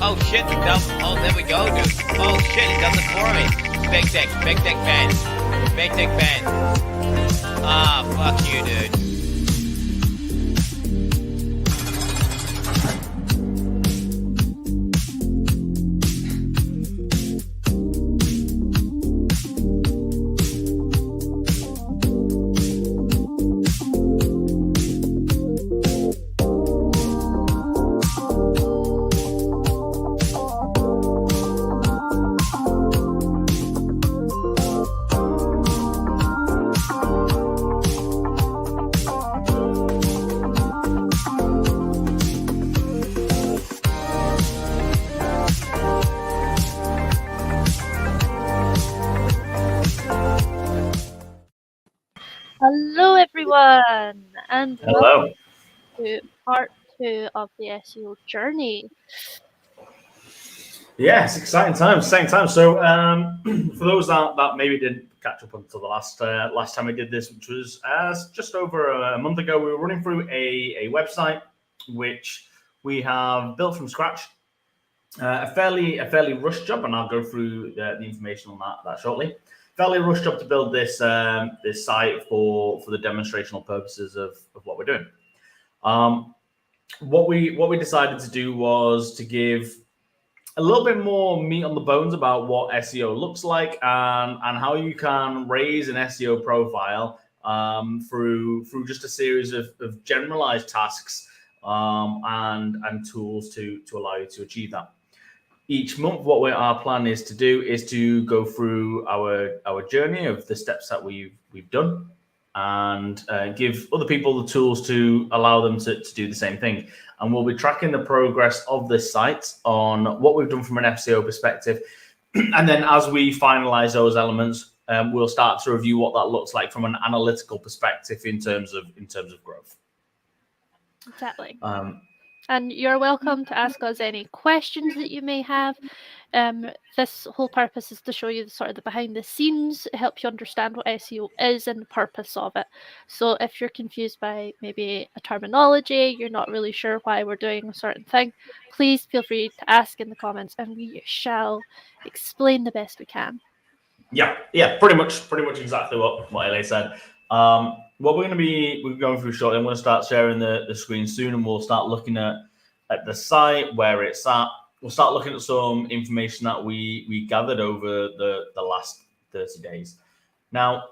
Oh shit, it does. Oh, there we go, dude. Oh shit, it does it for me. Big dick ban. Big dick ban. Ah, fuck you, dude. Hello everyone, and Hello. welcome to part 2 of the SEO journey. Yes, exciting times, same time. So, for those that maybe didn't catch up until the last time we did this, which was just over a month ago, we were running through a website which we have built from scratch. A fairly rushed job, and I'll go through the information on that shortly. Fairly rushed job to build this this site for the demonstrational purposes of what we're doing. What we decided to do was to give a little bit more meat on the bones about what SEO looks like and how you can raise an SEO profile through just a series of generalized tasks and tools to allow you to achieve that. Each month, what our plan is to do is to go through our journey of the steps that we've done and give other people the tools to allow them to do the same thing. And we'll be tracking the progress of this site on what we've done from an SEO perspective. And then as we finalize those elements, we'll start to review what that looks like from an analytical perspective in terms of growth. Exactly. And you're welcome to ask us any questions that you may have. This whole purpose is to show you the behind the scenes, help you understand what SEO is and the purpose of it. So if you're confused by maybe a terminology, you're not really sure why we're doing a certain thing, please feel free to ask in the comments and we shall explain the best we can. Yeah, pretty much exactly what Ellie said. What we're going through shortly, I'm going to start sharing the screen soon, and we'll start looking at the site, where it's at. We'll start looking at some information that we gathered over the last 30 days. Now,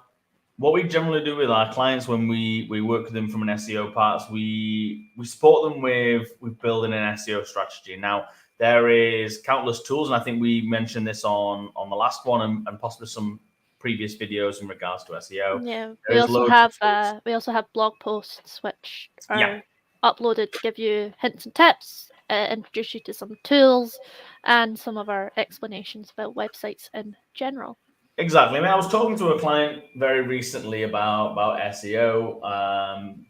what we generally do with our clients when we work with them from an SEO part, we support them with building an SEO strategy. Now, there is countless tools, and I think we mentioned this on the last one and possibly some previous videos in regards to SEO. Yeah, we also have blog posts which are uploaded to give you hints and tips, introduce you to some tools, and some of our explanations about websites in general. Exactly. I mean, I was talking to a client very recently about SEO.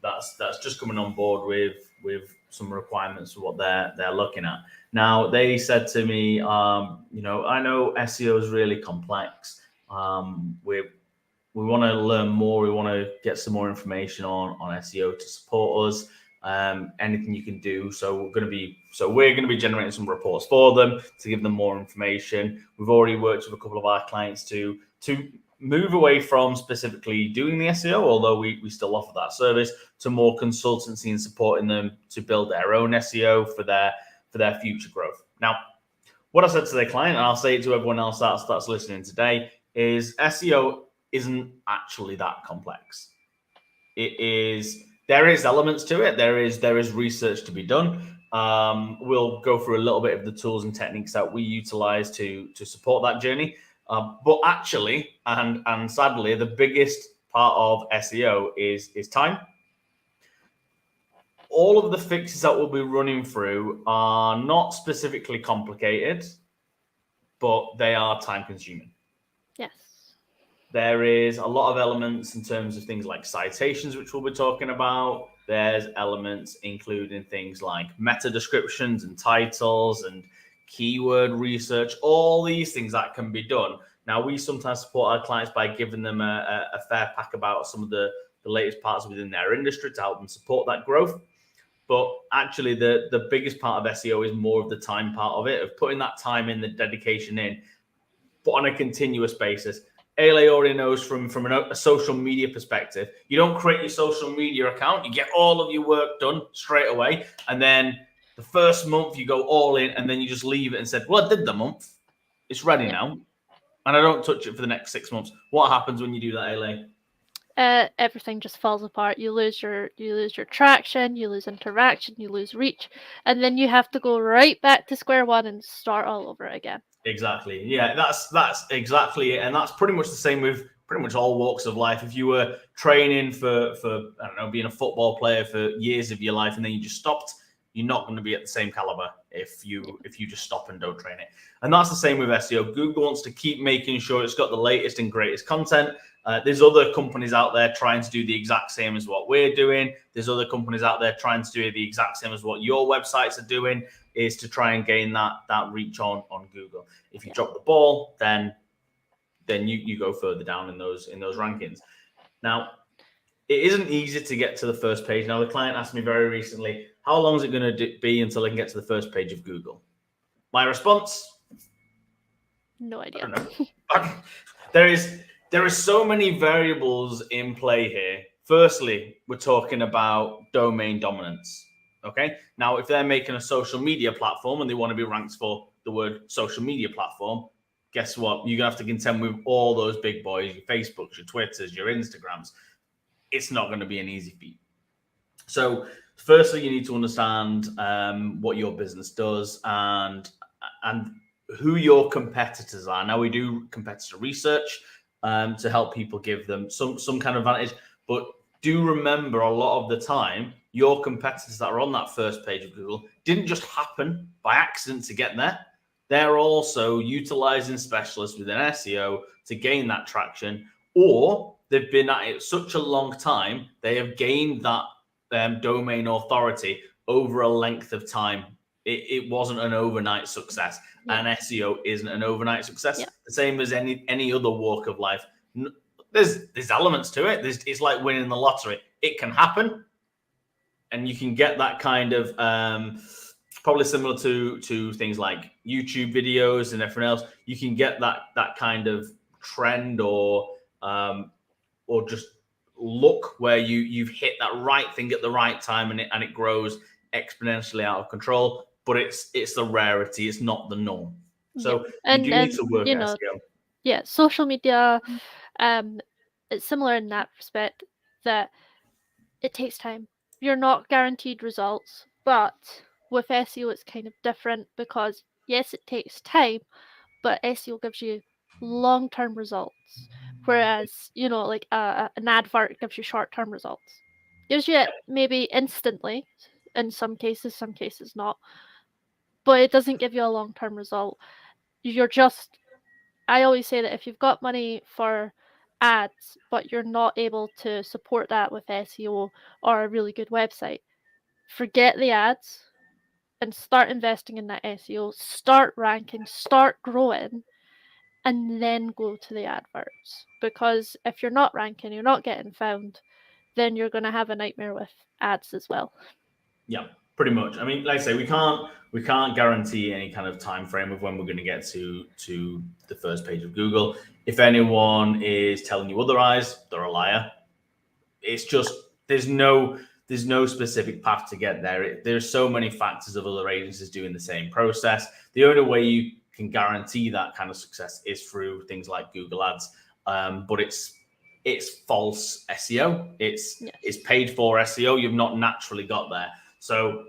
That's just coming on board with some requirements for what they're looking at. Now, they said to me, I know SEO is really complex. We want to learn more. We want to get some more information on SEO to support us. Anything you can do. So we're going to be generating some reports for them to give them more information. We've already worked with a couple of our clients to move away from specifically doing the SEO, although we still offer that service, to more consultancy and supporting them to build their own SEO for their future growth. Now, what I said to the client, and I'll say it to everyone else that's listening today, is SEO isn't actually that complex. There is elements to it. There is research to be done. We'll go through a little bit of the tools and techniques that we utilize to support that journey. But actually, and sadly, the biggest part of SEO is time. All of the fixes that we'll be running through are not specifically complicated, but they are time consuming. Yes. There is a lot of elements in terms of things like citations, which we'll be talking about. There's elements including things like meta descriptions and titles and keyword research, all these things that can be done. Now, we sometimes support our clients by giving them a fair pack about some of the latest parts within their industry to help them support that growth. But actually, the biggest part of SEO is more of the time part of it, of putting that time in, the dedication in, but on a continuous basis. Ale already knows from a social media perspective, you don't create your social media account, you get all of your work done straight away, and then the first month you go all in, and then you just leave it and said, well, I did the month, it's ready now, and I don't touch it for the next 6 months. What happens when you do that, Ale? Everything just falls apart. You lose your traction, you lose interaction, you lose reach, and then you have to go right back to square one and start all over again. Exactly. Yeah, that's exactly it. And that's pretty much the same with pretty much all walks of life. If you were training for I don't know, being a football player for years of your life and then you just stopped, you're not going to be at the same caliber if you just stop and don't train it. And that's the same with SEO. Google wants to keep making sure it's got the latest and greatest content. There's other companies out there trying to do the exact same as what we're doing. There's other companies out there trying to do the exact same as what your websites are doing, is to try and gain that reach on Google. If you drop the ball, then you go further down in those rankings. Now, it isn't easy to get to the first page. Now, the client asked me very recently, how long is it going to be until I can get to the first page of Google? My response? No idea. I don't know. There is so many variables in play here. Firstly, we're talking about domain dominance. Okay. Now, if they're making a social media platform and they want to be ranked for the word social media platform, guess what? You're going to have to contend with all those big boys, your Facebooks, your Twitters, your Instagrams. It's not going to be an easy feat. So firstly, you need to understand what your business does and who your competitors are. Now, we do competitor research to help people, give them some kind of advantage. But do remember, a lot of the time, your competitors that are on that first page of Google didn't just happen by accident to get there. They're also utilizing specialists within SEO to gain that traction, or they've been at it such a long time, they have gained that domain authority over a length of time. It wasn't an overnight success, and SEO isn't an overnight success. The same as any other walk of life. There's elements to it. It's like winning the lottery. It can happen, and you can get that kind of probably similar to things like YouTube videos and everything else. You can get that kind of trend or just look where you've hit that right thing at the right time, and it grows exponentially out of control. But it's the rarity. It's not the norm. So you do need to work at SEO. Yeah, social media, it's similar in that respect, that it takes time. You're not guaranteed results, but with SEO it's kind of different, because yes, it takes time, but SEO gives you long-term results, whereas like an advert gives you short-term results. Gives you it maybe instantly in some cases not, but it doesn't give you a long-term result. I always say that if you've got money for ads, but you're not able to support that with SEO or a really good website, forget the ads and start investing in that SEO, start ranking, start growing, and then go to the adverts. Because if you're not ranking, you're not getting found, then you're going to have a nightmare with ads as well. Yeah, pretty much. I mean, like I say, we can't guarantee any kind of time frame of when we're going to get to the first page of Google. If anyone is telling you otherwise, they're a liar. It's just there's no specific path to get there. There's so many factors of other agencies doing the same process. The only way you can guarantee that kind of success is through things like Google Ads. But it's false SEO. It's paid for SEO. You've not naturally got there. So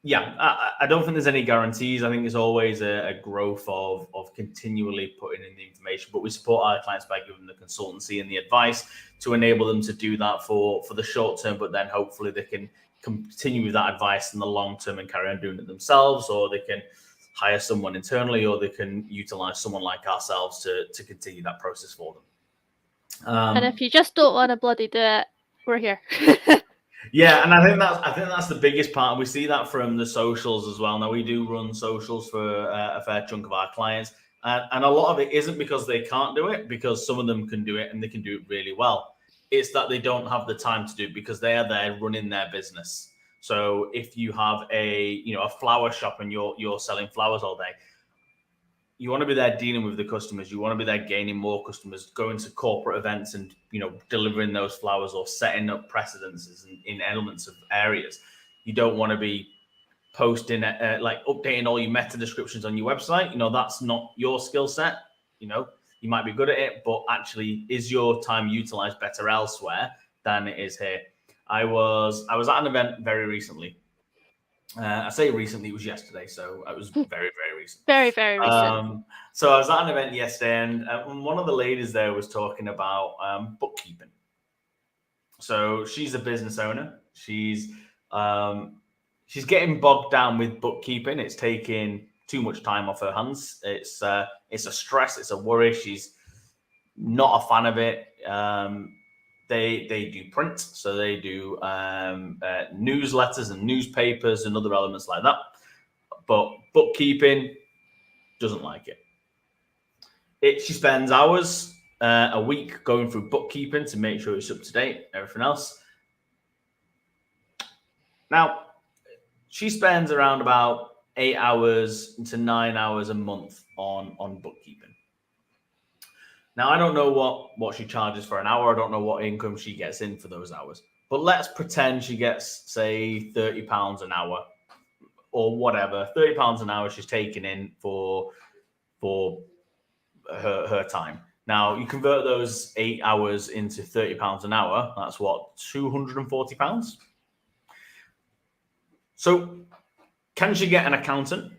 yeah, I don't think there's any guarantees. I think there's always a growth of continually putting in the information, but we support our clients by giving them the consultancy and the advice to enable them to do that for the short term, but then hopefully they can continue with that advice in the long term and carry on doing it themselves, or they can hire someone internally, or they can utilize someone like ourselves to continue that process for them. And if you just don't want to bloody do it, we're here. Yeah, and I think that's the biggest part. We see that from the socials as well. Now, we do run socials for a fair chunk of our clients, and a lot of it isn't because they can't do it, because some of them can do it and they can do it really well. It's that they don't have the time to do it because they are there running their business. So if you have a flower shop and you're selling flowers all day, you want to be there dealing with the customers. You want to be there gaining more customers, going to corporate events and delivering those flowers or setting up precedences in elements of areas. You don't want to be posting like updating all your meta descriptions on your website. That's not your skill set. You might be good at it, but actually, is your time utilized better elsewhere than it is here? I was at an event very recently. I say recently, it was yesterday, so it was very, very recent. Very, very recent. So I was at an event yesterday, and one of the ladies there was talking about bookkeeping. So she's a business owner. She's getting bogged down with bookkeeping. It's taking too much time off her hands. It's a stress. It's a worry. She's not a fan of it. They do print, so they do newsletters and newspapers and other elements like that. But bookkeeping, doesn't like it. She spends hours a week going through bookkeeping to make sure it's up to date, everything else. Now, she spends around about 8 hours to 9 hours a month on bookkeeping. Now, I don't know what she charges for an hour. I don't know what income she gets in for those hours. But let's pretend she gets, say, £30 an hour or whatever. £30 an hour she's taking in for her time. Now, you convert those 8 hours into £30 an hour. That's what, £240? So can she get an accountant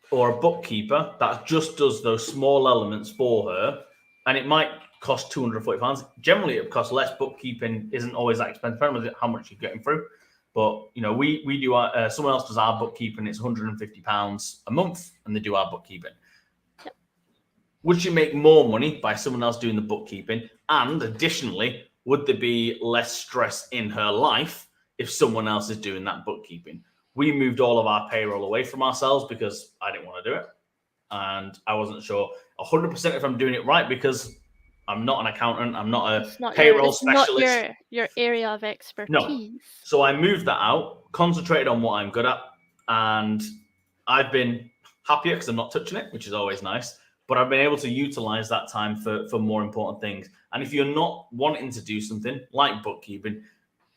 or a bookkeeper that just does those small elements for her? And it might cost £240. Generally, it costs less. Bookkeeping isn't always that expensive, depending on how much you're getting through. But we do someone else does our bookkeeping. It's £150 a month, and they do our bookkeeping. Yep. Would she make more money by someone else doing the bookkeeping? And additionally, would there be less stress in her life if someone else is doing that bookkeeping? We moved all of our payroll away from ourselves because I didn't want to do it. And I wasn't sure 100% if I'm doing it right because I'm not an accountant. I'm not a payroll specialist. Not your area of expertise. No. So I moved that out, concentrated on what I'm good at. And I've been happier because I'm not touching it, which is always nice. But I've been able to utilize that time for more important things. And if you're not wanting to do something like bookkeeping,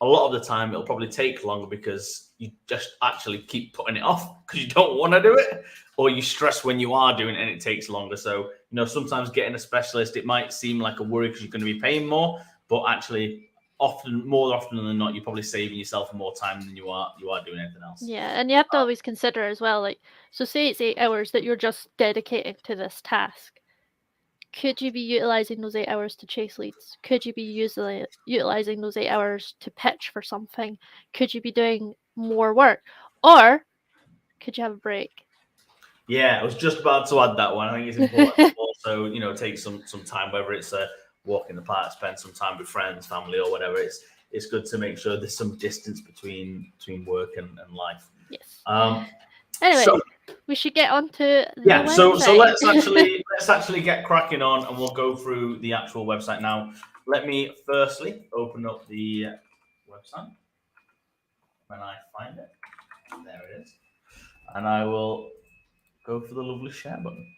a lot of the time it'll probably take longer because you just actually keep putting it off because you don't want to do it, or you stress when you are doing it and it takes longer. So, sometimes getting a specialist, it might seem like a worry because you're going to be paying more, but actually more often than not, you're probably saving yourself more time than you are doing anything else. Yeah. And you have to always consider as well, so say it's 8 hours that you're just dedicating to this task. Could you be utilizing those 8 hours to chase leads? Could you be utilizing those 8 hours to pitch for something? Could you be doing more work? Or could you have a break? Yeah, I was just about to add that one. I think it's important to also, take some time, whether it's a walk in the park, spend some time with friends, family, or whatever. It's good to make sure there's some distance between work and life. Yes. Anyway, we should get on to the website. So let's actually get cracking on, and we'll go through the actual website now. Let me firstly open up the website when I find it. There it is, and I will go for the lovely share button.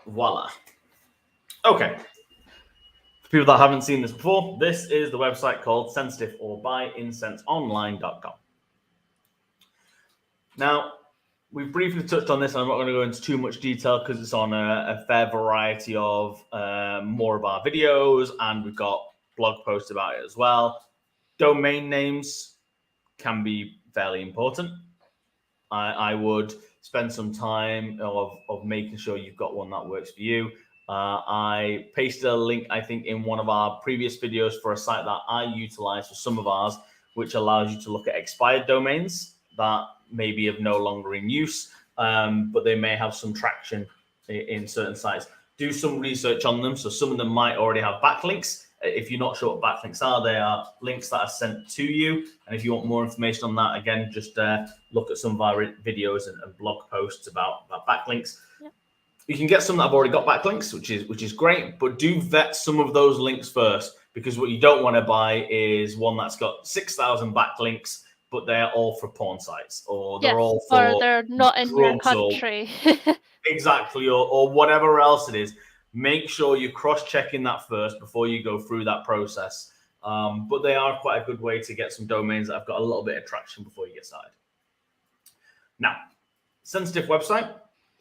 Voila. Okay. For people that haven't seen this before, this is the website called Sensitive or BuyIncenseOnline.com. Now, we've briefly touched on this, and I'm not going to go into too much detail because it's on a fair variety of more of our videos, and we've got blog posts about it as well. Domain names can be fairly important. I would spend some time of making sure you've got one that works for you. I pasted a link, I think, in one of our previous videos for a site that I utilize for some of ours, which allows you to look at expired domains that may be of no longer in use, but they may have some traction in certain sites. Do some research on them. So some of them might already have backlinks. If you're not sure what backlinks are, they are links that are sent to you. And if you want more information on that, again, just look at some of our videos and blog posts about backlinks. Yep. You can get some that have already got backlinks, which is great, but do vet some of those links first, because what you don't want to buy is one that's got 6,000 backlinks, but they're all for porn sites, or they're all for or they're not in your country. Exactly, or whatever else it is. Make sure you're cross-checking that first before you go through that process. But they are quite a good way to get some domains that have got a little bit of traction before you get started. Now, sensitive website.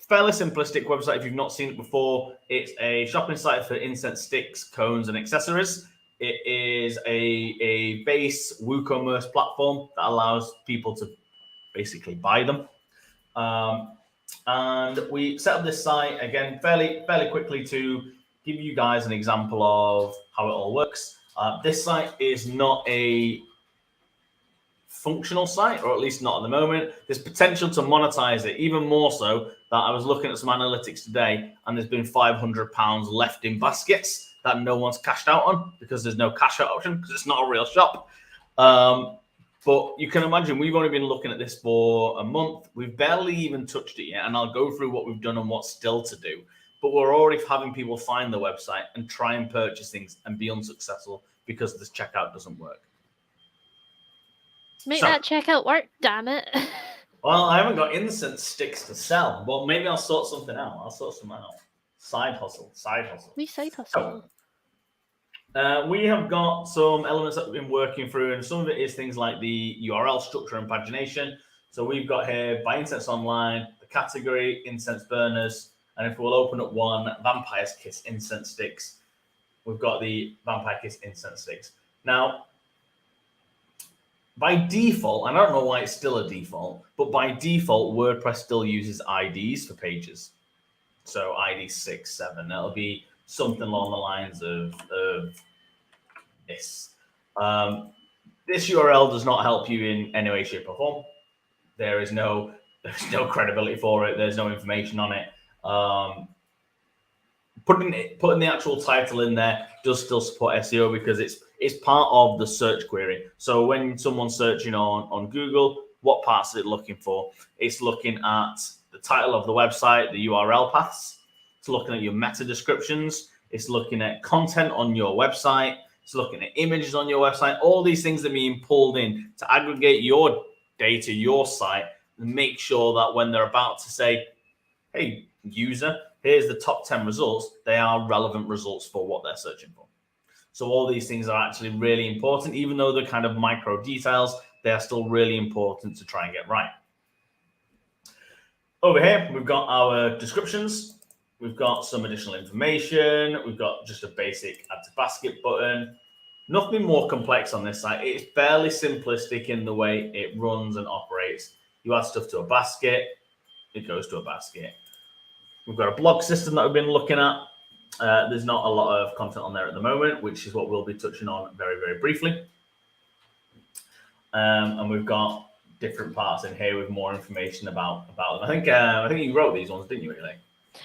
Fairly simplistic website if you've not seen it before. It's a shopping site for incense sticks, cones, and accessories. It is a base WooCommerce platform that allows people to basically buy them. And we set up this site again fairly quickly to give you guys an example of how it all works. This site is not a functional site, or at least not at the moment. There's potential to monetize it, even more so that I was looking at some analytics today, and there's been £500 left in baskets that no one's cashed out on because there's no cash out option, because it's not a real shop. But you can imagine we've only been looking at this for a month. We've barely even touched it yet, and I'll go through what we've done and what's still to do. But we're already having people find the website and try and purchase things and be unsuccessful because this checkout doesn't work. Make that checkout work, damn it. Well, I haven't got incense sticks to sell, but maybe I'll sort something out. I'll sort something out. Side hustle. We side hustle. We have got some elements that we've been working through, and some of it is things like the URL structure and pagination. So we've got here buy incense online, the category, incense burners, and if we'll open up one, Vampire's Kiss incense sticks, we've got the Vampire Kiss incense sticks. Now, by default, and I don't know why it's still a default, but by default, WordPress still uses IDs for pages. So ID 6, 7, that'll be something along the lines of this. This URL does not help you in any way, shape, or form. There's no credibility for it. There's no information on it. Putting the actual title in there does still support SEO because it's part of the search query. So when someone's searching on Google, what parts is it looking for? It's looking at the title of the website, the URL paths. It's looking at your meta descriptions. It's looking at content on your website. It's looking at images on your website. All these things are being pulled in to aggregate your data, your site, and make sure that when they're about to say, hey, user, here's the top 10 results, they are relevant results for what they're searching for. So all these things are actually really important. Even though they're kind of micro details, they are still really important to try and get right. Over here, we've got our descriptions. We've got some additional information. We've got just a basic add to basket button. Nothing more complex on this site. It's fairly simplistic in the way it runs and operates. You add stuff to a basket, it goes to a basket. We've got a blog system that we've been looking at. There's not a lot of content on there at the moment, which is what we'll be touching on very, very briefly. And we've got different parts in here with more information about them. I think you wrote these ones, didn't you, really?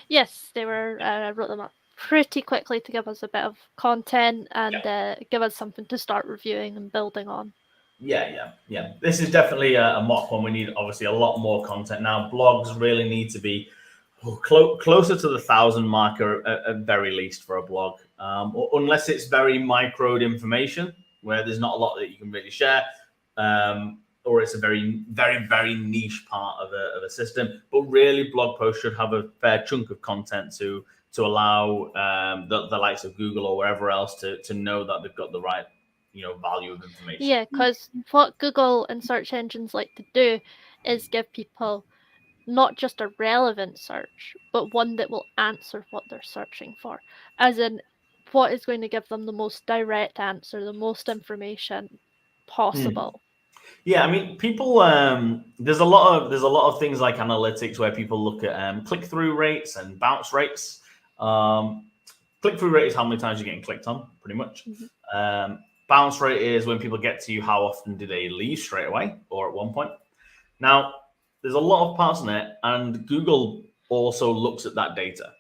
Yes, they were. I wrote them up pretty quickly to give us a bit of content and give us something to start reviewing and building on. Yeah. This is definitely a mock one. We need obviously a lot more content now. Blogs really need to be closer to the 1,000 marker at very least for a blog, unless it's very microed information where there's not a lot that you can really share, or it's a very, very, very niche part of a system. But really, blog posts should have a fair chunk of content to allow the likes of Google or wherever else to know that they've got the right value of information. Yeah, because what Google and search engines like to do is give people not just a relevant search, but one that will answer what they're searching for. As in, what is going to give them the most direct answer, the most information possible. Yeah, I mean, people. There's a lot of things like analytics where people look at click-through rates and bounce rates. Click-through rate is how many times you're getting clicked on, pretty much. Mm-hmm. Bounce rate is when people get to you, how often do they leave straight away or at one point. Now, there's a lot of parts in it, and Google also looks at that data.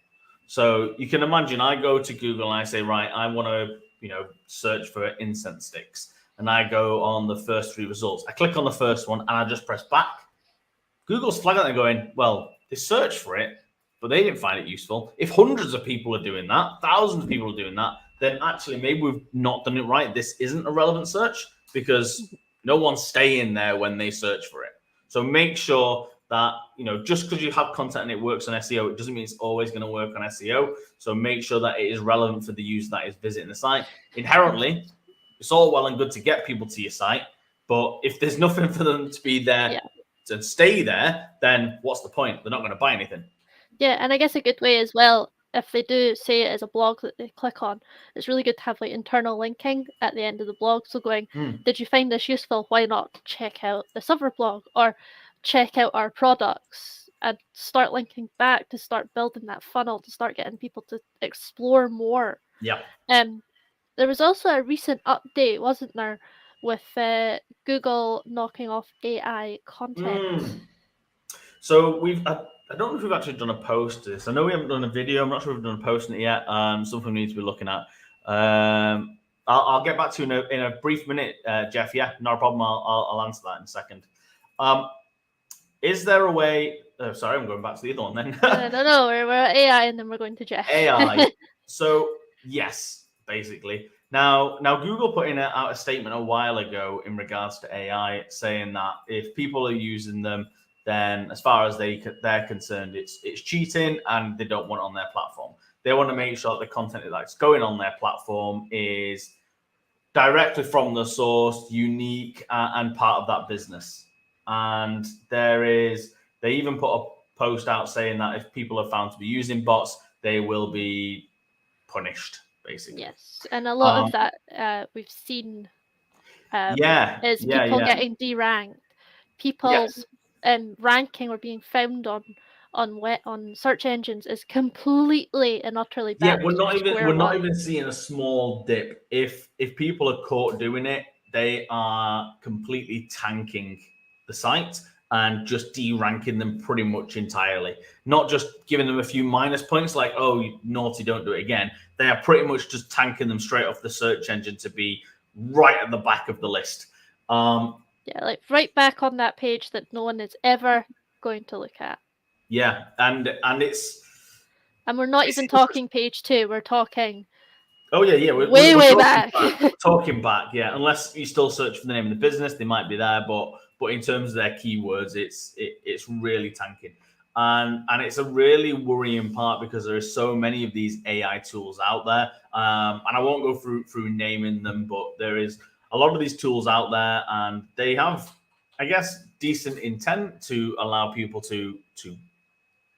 So you can imagine I go to Google and I say, right, I want to search for incense sticks. And I go on the first 3 results. I click on the first one and I just press back. Google's flagging it and going, well, they searched for it, but they didn't find it useful. If hundreds of people are doing that, thousands of people are doing that, then actually maybe we've not done it right. This isn't a relevant search because no one's staying there when they search for it. So make sure that, just because you have content and it works on SEO, it doesn't mean it's always going to work on SEO. So make sure that it is relevant for the user that is visiting the site. Inherently, it's all well and good to get people to your site, but if there's nothing for them to be there to stay there, then what's the point? They're not going to buy anything. Yeah, and I guess a good way as well, if they do say it as a blog that they click on, it's really good to have like internal linking at the end of the blog. So going, did you find this useful? Why not check out this other blog or check out our products, and start linking back to start building that funnel, to start getting people to explore more. Yeah. There was also a recent update, wasn't there, with Google knocking off AI content. So I don't know if we've actually done a post to this. I know we haven't done a video. I'm not sure if we've done a post on it yet. Something we need to be looking at. I'll get back to you in a brief minute, Jeff. Yeah, not a problem. I'll answer that in a second. Is there a way? Sorry, I'm going back to the other one then. No, we're at AI and then we're going to Jeff. AI. So yes, basically. Now Google put out a statement a while ago in regards to AI, saying that if people are using them, then as far as they're concerned, it's cheating and they don't want it on their platform. They want to make sure that the content that's going on their platform is directly from the source, unique, and part of that business. And they even put a post out saying that if people are found to be using bots, they will be punished, basically. Yes, and a lot of that we've seen is people getting deranked, people's ranking or being found on search engines is completely and utterly back. Yeah, we're not even seeing a small dip. If people are caught doing it, they are completely tanking the site and just deranking them pretty much entirely. Not just giving them a few minus points like, oh, you naughty, don't do it again. They are pretty much just tanking them straight off the search engine to be right at the back of the list. Yeah, like right back on that page that no one is ever going to look at. Yeah, and we're not even talking page 2. We're talking. Oh yeah, we're way back. We're talking back, yeah. Unless you still search for the name of the business, they might be there, but in terms of their keywords, it's really tanking, and it's a really worrying part because there are so many of these AI tools out there, and I won't go through naming them, but there is a lot of these tools out there, and they have, I guess, decent intent to allow people to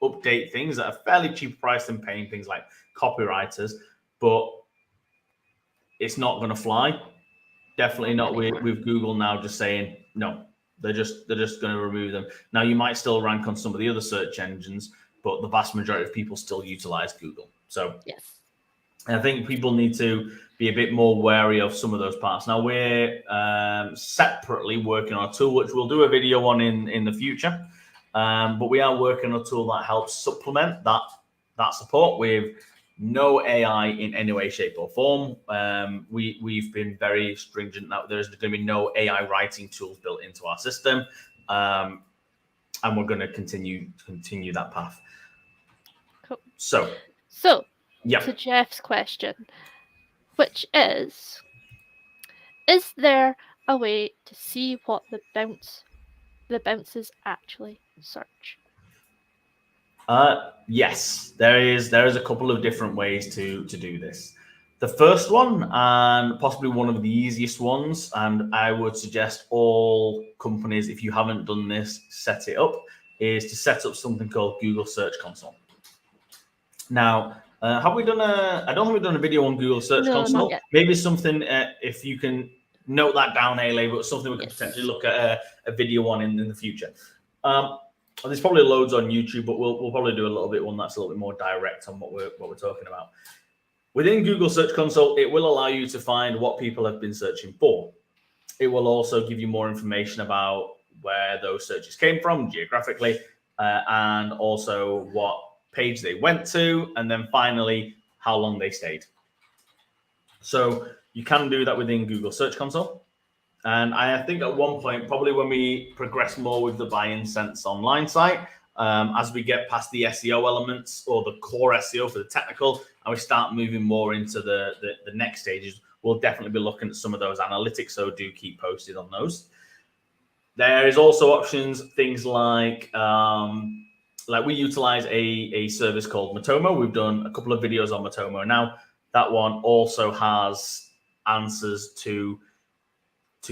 update things at a fairly cheap price than paying things like copywriters, but it's not going to fly. Definitely not with Google now just saying no. They're just going to remove them. Now you might still rank on some of the other search engines, but the vast majority of people still utilize Google. So yes, I think people need to be a bit more wary of some of those parts. Now we're separately working on a tool, which we'll do a video on in the future. But we are working on a tool that helps supplement that support with no AI in any way, shape, or form. We've been very stringent that there's going to be no AI writing tools built into our system, and we're going to continue that path. Cool. So yeah. To Jeff's question, which is there a way to see what the bounces actually search? Yes, there is a couple of different ways to do this. The first one, and possibly one of the easiest ones, and I would suggest all companies, if you haven't done this, set it up, is to set up something called Google Search Console. Now, have we done I don't think we've done a video on Google Search Console. Not yet. Maybe something, if you can note that down, A-Lay, but something we could potentially look at a video on in the future. There's probably loads on YouTube, but we'll probably do a little bit one that's a little bit more direct on what we're talking about. Within Google Search Console, it will allow you to find what people have been searching for. It will also give you more information about where those searches came from geographically, and also what page they went to, and then finally how long they stayed. So you can do that within Google Search Console. And I think at one point, probably when we progress more with the Buy-in Sense online site, as we get past the SEO elements or the core SEO for the technical, and we start moving more into the next stages, we'll definitely be looking at some of those analytics. So do keep posted on those. There is also options, things like we utilize a service called Matomo. We've done a couple of videos on Matomo. Now, that one also has answers to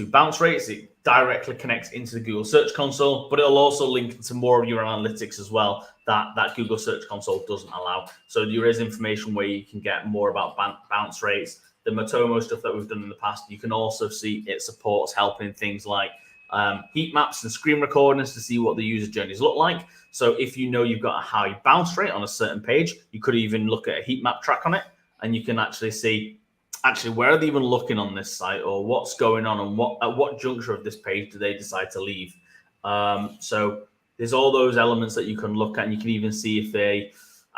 bounce rates. It directly connects into the Google Search Console, but it'll also link into more of your analytics as well that Google Search Console doesn't allow. So there is information where you can get more about bounce rates. The Matomo stuff that we've done in the past, you can also see it supports helping things like heat maps and screen recordings to see what the user journeys look like. So if you know you've got a high bounce rate on a certain page, you could even look at a heat map track on it, and you can actually see where are they even looking on this site, or what's going on, and at what juncture of this page do they decide to leave. So there's all those elements that you can look at, and you can even see if they,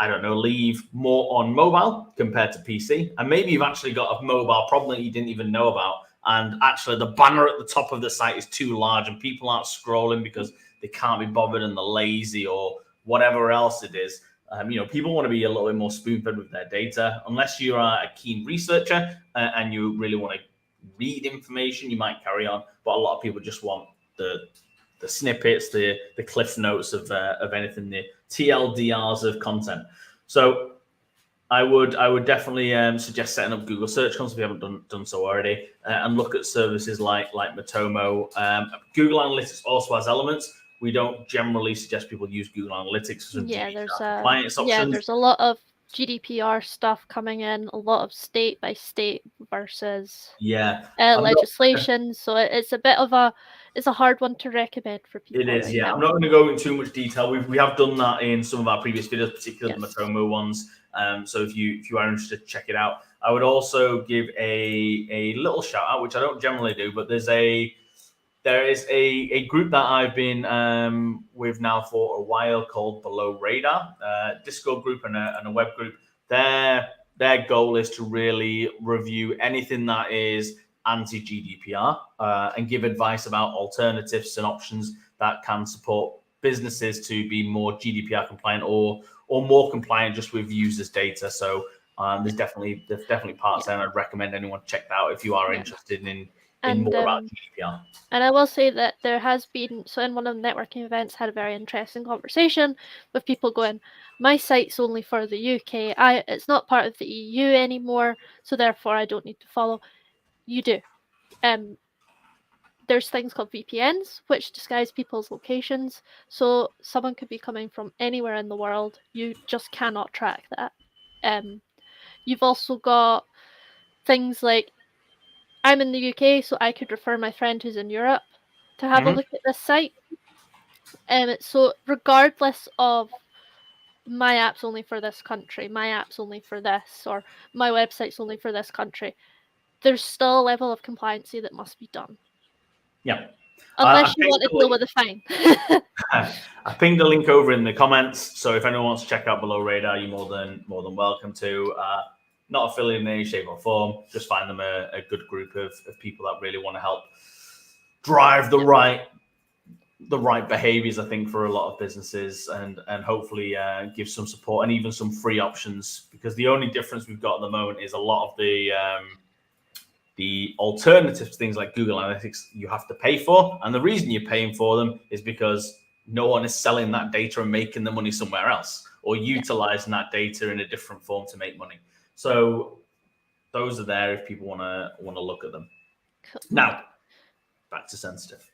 leave more on mobile compared to PC. And maybe you've actually got a mobile problem that you didn't even know about, and actually the banner at the top of the site is too large and people aren't scrolling because they can't be bothered and they're lazy or whatever else it is. People want to be a little bit more spoon-fed with their data. Unless you are a keen researcher and you really want to read information, you might carry on. But a lot of people just want the snippets, the cliff notes of anything, the TLDRs of content. So I would definitely suggest setting up Google Search Console if you haven't done so already, and look at services like Matomo. Google Analytics also has elements. We don't generally suggest people use Google Analytics for compliance options. Yeah, there's a lot of GDPR stuff coming in, a lot of state by state versus legislation. So it's a bit of it's a hard one to recommend for people. It is, right yeah. now. I'm not going to go into too much detail. We have done that in some of our previous videos, particularly the Matomo ones. So if you are interested, check it out. I would also give a little shout out, which I don't generally do, but there is a group that I've been with now for a while called Below Radar, Discord group and a web group. Their goal is to really review anything that is anti-GDPR and give advice about alternatives and options that can support businesses to be more GDPR compliant or more compliant just with users' data. So there's definitely parts there, and I'd recommend anyone check that out if you are interested in more about GDPR. And I will say that there has been, so in one of the networking events, had a very interesting conversation with people going, my site's only for the UK. It's not part of the EU anymore, so therefore I don't need to follow. You do. There's things called VPNs, which disguise people's locations. So someone could be coming from anywhere in the world. You just cannot track that. You've also got things like, I'm in the UK, so I could refer my friend who's in Europe to have a look at this site. So regardless of my app's only for this country, my app's only for this, or my website's only for this country, there's still a level of compliancy that must be done. Yeah. Unless you want to deal with a fine. I pinged a link over in the comments, so if anyone wants to check out Below Radar, you're more than welcome to. Not affiliated in any shape or form. Just find them a good group of people that really want to help drive the right behaviors, I think, for a lot of businesses, and hopefully give some support and even some free options. Because the only difference we've got at the moment is a lot of the alternatives, things like Google Analytics, you have to pay for, and the reason you're paying for them is because no one is selling that data and making the money somewhere else, or utilizing that data in a different form to make money. So those are there if people want to look at them. Cool. Now, back to sensitive.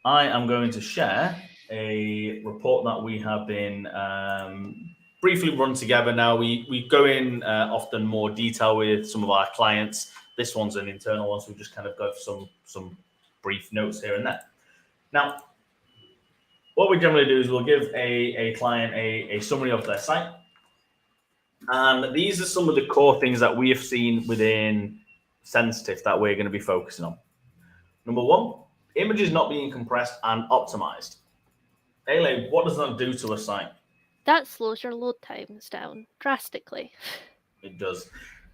I am going to share a report that we have been briefly run together. Now, we go in often more detail with some of our clients. This one's an internal one, so we just kind of go for some brief notes here and there. Now, what we generally do is we'll give a client a summary of their site. And these are some of the core things that we have seen within sensitive that we're going to be focusing on. Number one, images not being compressed and optimized. Ailey, what does that do to a site? That slows your load times down drastically. It does.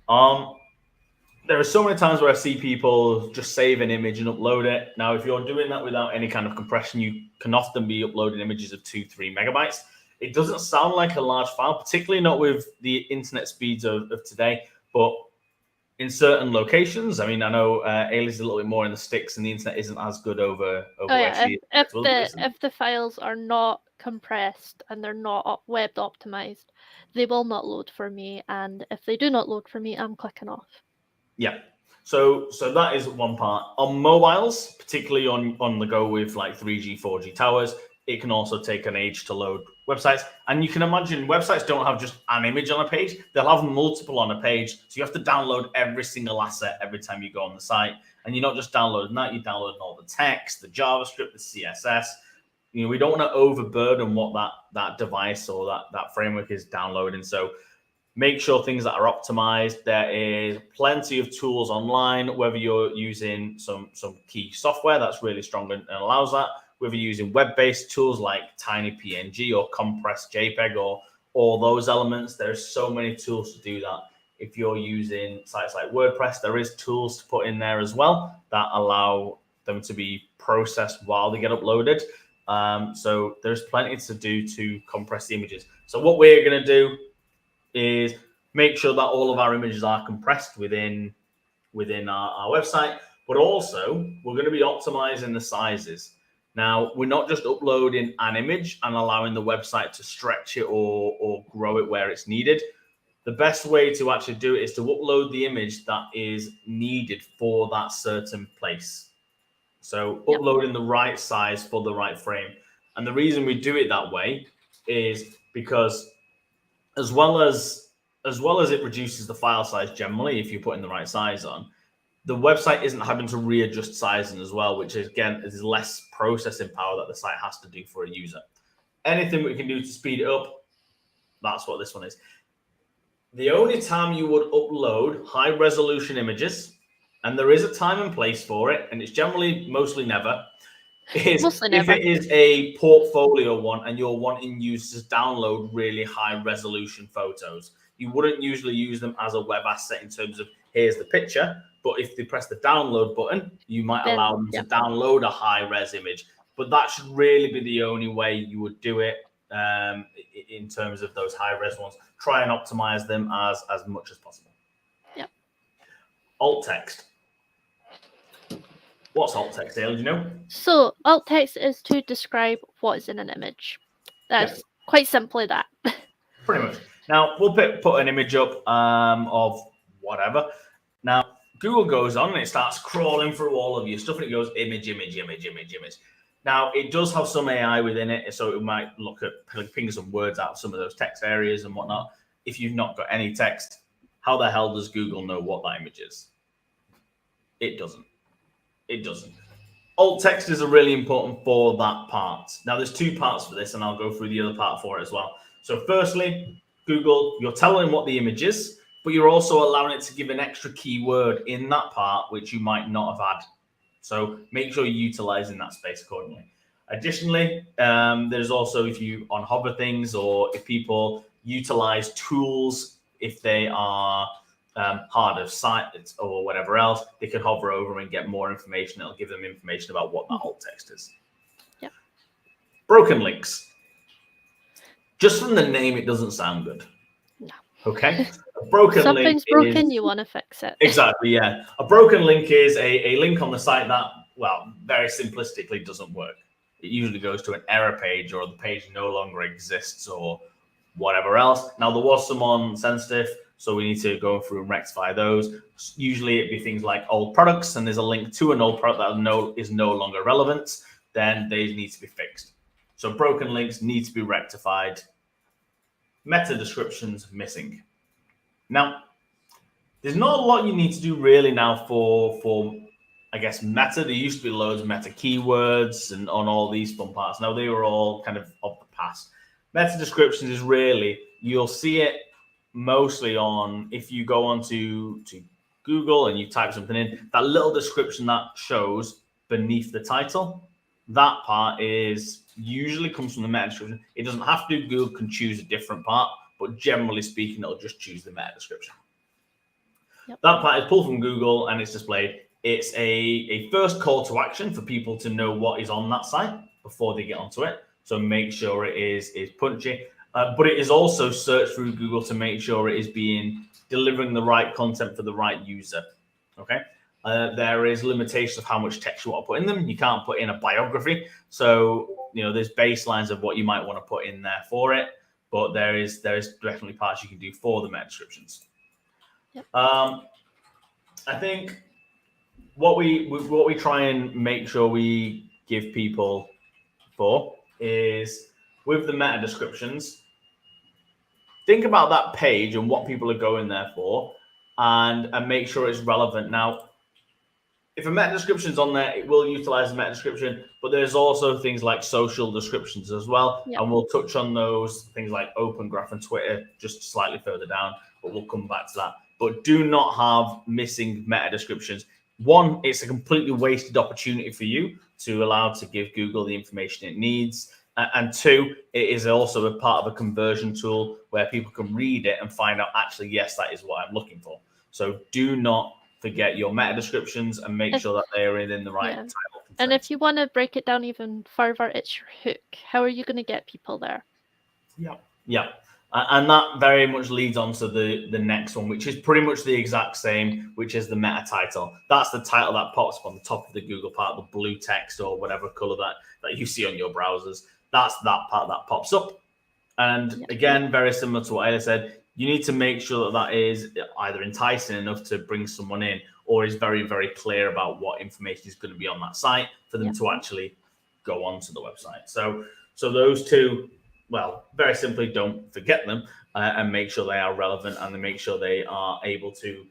There are so many times where I see people just save an image and upload it. Now, if you're doing that without any kind of compression, you can often be uploading images of 2-3 megabytes. It doesn't sound like a large file, particularly not with the internet speeds of today, but in certain locations, I mean, I know Ailey's a little bit more in the sticks and the internet isn't as good over where she is. If the files are not compressed and they're not web optimized, they will not load for me. And if they do not load for me, I'm clicking off. Yeah. So that is one part. On mobiles, particularly on the go with like 3G, 4G towers, it can also take an age to load websites. And you can imagine websites don't have just an image on a page. They'll have multiple on a page. So you have to download every single asset every time you go on the site. And you're not just downloading that, you're downloading all the text, the JavaScript, the CSS. You know, we don't want to overburden what that device or that framework is downloading. So make sure things that are optimized. There is plenty of tools online, whether you're using some key software that's really strong and allows that, whether you're using web-based tools like Tiny PNG or compressed JPEG or all those elements. There's so many tools to do that. If you're using sites like WordPress, there is tools to put in there as well that allow them to be processed while they get uploaded. So there's plenty to do to compress the images. So what we're going to do is make sure that all of our images are compressed within our website, but also we're going to be optimizing the sizes. Now, we're not just uploading an image and allowing the website to stretch it or grow it where it's needed. The best way to actually do it is to upload the image that is needed for that certain place. So uploading the right size for the right frame. And the reason we do it that way is because as well as it reduces the file size generally if you're putting the right size on, the website isn't having to readjust sizing as well, which again is less processing power that the site has to do for a user. Anything we can do to speed it up, that's what this one is. The only time you would upload high resolution images, and there is a time and place for it, and it's generally mostly never, is if it is a portfolio one and you're wanting users to download really high resolution photos. You wouldn't usually use them as a web asset in terms of here's the picture, but if they press the download button, you might allow them to download a high res image. But that should really be the only way you would do it in terms of those high res ones. Try and optimize them as much as possible. Yep. Alt text. What's alt text, Dale? Do you know? So alt text is to describe what is in an image. That's quite simply that. Pretty much. Now, we'll put an image up of whatever. Now, Google goes on and it starts crawling through all of your stuff and it goes image, image, image, image, image. Now, it does have some AI within it, so it might look at picking some words out of some of those text areas and whatnot. If you've not got any text, how the hell does Google know what that image is? It doesn't. It doesn't. Alt text is really important for that part. Now, there's two parts for this, and I'll go through the other part for it as well. So firstly, Google, you're telling what the image is, but you're also allowing it to give an extra keyword in that part, which you might not have had. So make sure you're utilizing that space accordingly. Additionally, there's also if you on hover things or if people utilize tools, if they are hard of sight or whatever else, they can hover over and get more information. It'll give them information about what that alt text is. Yeah. Broken links. Just from the name, it doesn't sound good. No. Okay. A broken Something's link broken, you want to fix it. Exactly, yeah. A broken link is a link on the site that, well, very simplistically doesn't work. It usually goes to an error page or the page no longer exists or whatever else. Now, there was some on sensitive, so we need to go through and rectify those. Usually it'd be things like old products, and there's a link to an old product that is no longer relevant. Then they need to be fixed. So broken links need to be rectified. Meta descriptions missing. Now, there's not a lot you need to do really now for I guess, meta. There used to be loads of meta keywords and on all these fun parts. Now, they were all kind of the past. Meta descriptions is really, you'll see it mostly on, if you go on to Google and you type something in, that little description that shows beneath the title, that part is usually comes from the meta description. It doesn't have to. Google can choose a different part, but generally speaking, it'll just choose the meta description. Yep. That part is pulled from Google and it's displayed. It's a first call to action for people to know what is on that site before they get onto it. So make sure it is punchy. but it is also searched through Google to make sure it is delivering the right content for the right user. Okay. There is limitations of how much text you want to put in them. You can't put in a biography. So, there's baselines of what you might want to put in there for it, but there is definitely parts you can do for the meta descriptions. Yep. I think what we try and make sure we give people for is with the meta descriptions, think about that page and what people are going there for, and make sure it's relevant. Now, if a meta description is on there, it will utilize the meta description, but there's also things like social descriptions as well. Yep. And we'll touch on those things like Open Graph and Twitter just slightly further down, but we'll come back to that. But do not have missing meta descriptions. One, it's a completely wasted opportunity for you to allow to give Google the information it needs. And two, it is also a part of a conversion tool where people can read it and find out, actually, yes, that is what I'm looking for. So do not forget your meta descriptions and make sure that they are in the right title. And if you want to break it down even further, it's your hook. How are you going to get people there? Yeah. And that very much leads on to the next one, which is pretty much the exact same, which is the meta title. That's the title that pops up on the top of the Google part, the blue text or whatever color that you see on your browsers. That's that part that pops up. And again, very similar to what Ayla said, you need to make sure that is either enticing enough to bring someone in, or is very, very clear about what information is going to be on that site for them to actually go onto the website. So those two, well, very simply, don't forget them and make sure they are relevant, and make sure they are able to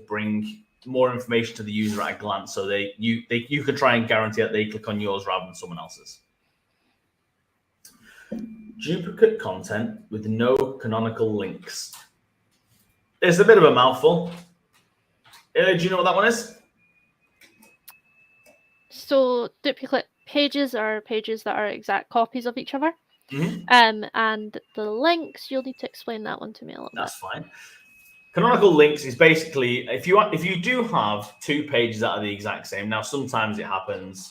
bring more information to the user at a glance, so you can try and guarantee that they click on yours rather than someone else's. Duplicate content with no canonical links. It's a bit of a mouthful. Do you know what that one is? So duplicate pages are pages that are exact copies of each other. Mm-hmm. And the links, you'll need to explain that one to me a little bit. That's fine. Canonical links is basically if you do have two pages that are the exact same. Now, sometimes it happens.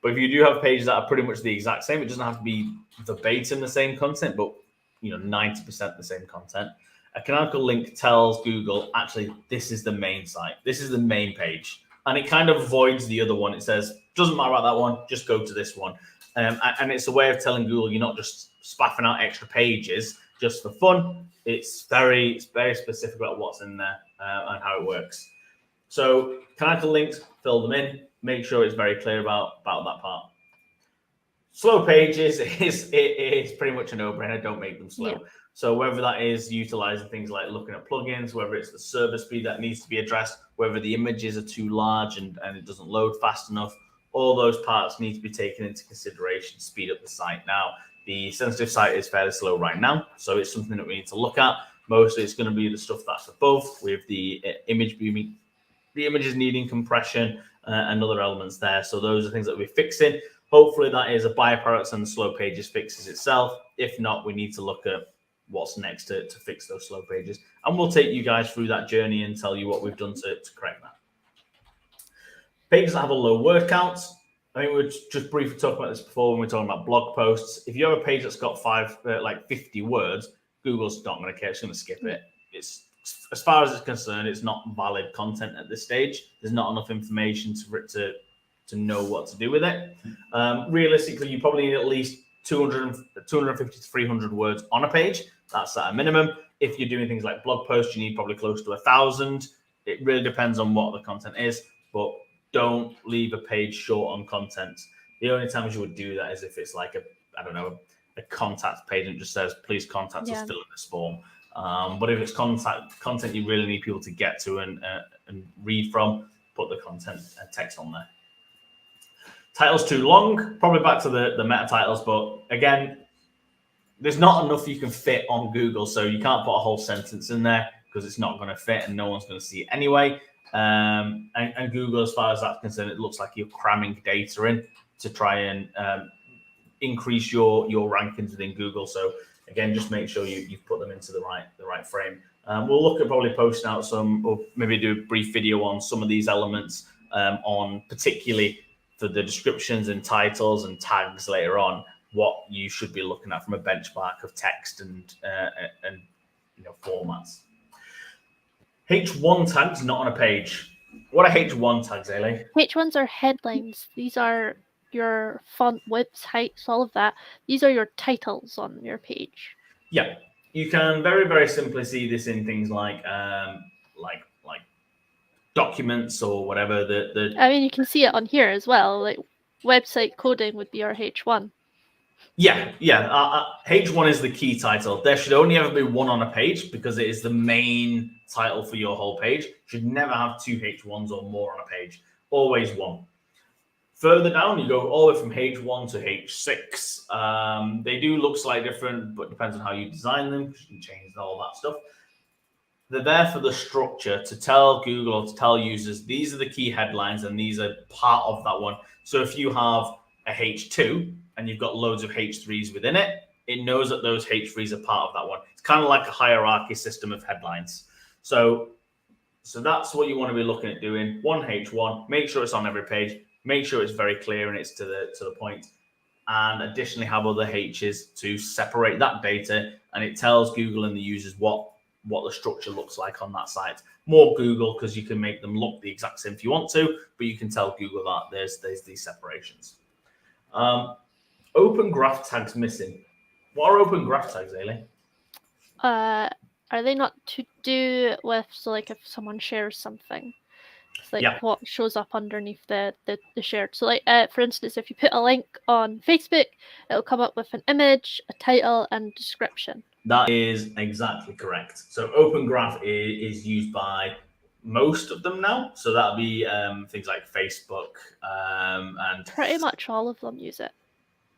But if you do have pages that are pretty much the exact same, it doesn't have to be verbatim the same content, but 90% the same content. A canonical link tells Google, actually, this is the main site. This is the main page. And it kind of avoids the other one. It says, doesn't matter about that one, just go to this one. And it's a way of telling Google you're not just spaffing out extra pages just for fun. It's very specific about what's in there and how it works. So canonical links, fill them in. Make sure it's very clear about that part. Slow pages is pretty much a no-brainer. Don't make them slow. Yeah. So whether that is utilizing things like looking at plugins, whether it's the server speed that needs to be addressed, whether the images are too large and it doesn't load fast enough, all those parts need to be taken into consideration to speed up the site. Now, the sensitive site is fairly slow right now, so it's something that we need to look at. Mostly it's going to be the stuff that's above with the image booming, the images needing compression and other elements there. So those are things that we're fixing. Hopefully that is a byproduct and the slow pages fixes itself. If not, we need to look at what's next to fix those slow pages. And we'll take you guys through that journey and tell you what we've done to correct that. Pages that have a low word count. I think we just briefly talked about this before when we were talking about blog posts. If you have a page that's got 50 words, Google's not going to care. It's going to skip it. It's, as far as it's concerned, it's not valid content at this stage. There's not enough information for it to know what to do with it. Realistically, you probably need at least 250 to 300 words on a page. That's at a minimum. If you're doing things like blog posts, you need probably close to 1,000. It really depends on what the content is, but don't leave a page short on content. The only times you would do that is if it's like a contact page and it just says, please contact us, fill in this form. But if it's content you really need people to get to and read from, put the content text on there. Titles too long, probably back to the meta titles, but again, there's not enough you can fit on Google, so you can't put a whole sentence in there because it's not going to fit and no one's going to see it anyway. And Google, as far as that's concerned, it looks like you're cramming data in to try and increase your rankings within Google. So again, just make sure you've put them into the right frame. We'll look at probably posting out some, or maybe do a brief video on some of these elements on particularly for the descriptions and titles and tags later on. what you should be looking at from a benchmark of text and formats. H1 tags not on a page. What are H1 tags, Ailey? H1s are headlines. These are your font widths, heights, all of that. These are your titles on your page. Yeah, you can very, very simply see this in things like documents or whatever. I mean, you can see it on here as well. Like website coding would be our H1. Yeah. H1 is the key title. There should only ever be one on a page because it is the main title for your whole page. You should never have 2 H1s or more on a page. Always one. Further down, you go all the way from H1 to H6. They do look slightly different, but it depends on how you design them. You can change all that stuff. They're there for the structure to tell Google or to tell users, these are the key headlines and these are part of that one. So if you have a H2 and you've got loads of H3s within it, it knows that those H3s are part of that one. It's kind of like a hierarchy system of headlines. So that's what you want to be looking at doing. One H1, make sure it's on every page, make sure it's very clear and it's to the point. And additionally have other H's to separate that data, and it tells Google and the users what the structure looks like on that site. More Google, because you can make them look the exact same if you want to, but you can tell Google that there's these separations. Open graph tags missing. What are open graph tags, Ailey? Are they not to do with, so like if someone shares something, it's like what shows up underneath the shared. So like for instance, if you put a link on Facebook, it'll come up with an image, a title, and description. That is exactly correct. So Open Graph is used by most of them now. So that'll be things like Facebook and pretty much all of them use it.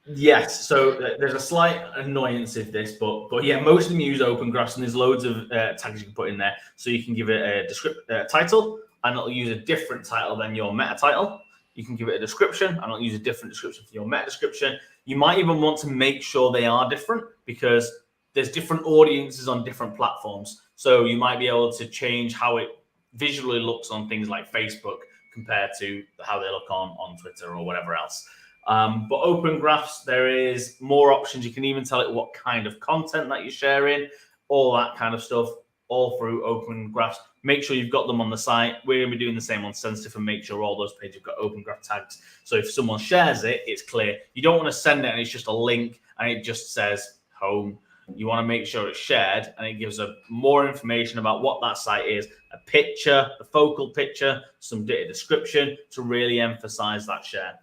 Yes. So there's a slight annoyance of this, but yeah, most of them use Open Graphs, and there's loads of tags you can put in there. So you can give it a title, and it'll use a different title than your meta title. You can give it a description, and it'll use a different description for your meta description. You might even want to make sure they are different because there's different audiences on different platforms. So you might be able to change how it visually looks on things like Facebook compared to how they look on Twitter or whatever else. But Open Graphs, there is more options. You can even tell it what kind of content that you're sharing, all that kind of stuff, all through Open Graphs. Make sure you've got them on the site. We're going to be doing the same on Sensitive and make sure all those pages have got Open Graph tags. So if someone shares it, it's clear. You don't want to send it and it's just a link and it just says home. You want to make sure it's shared and it gives more information about what that site is, a picture, the focal picture, some data description to really emphasize that share.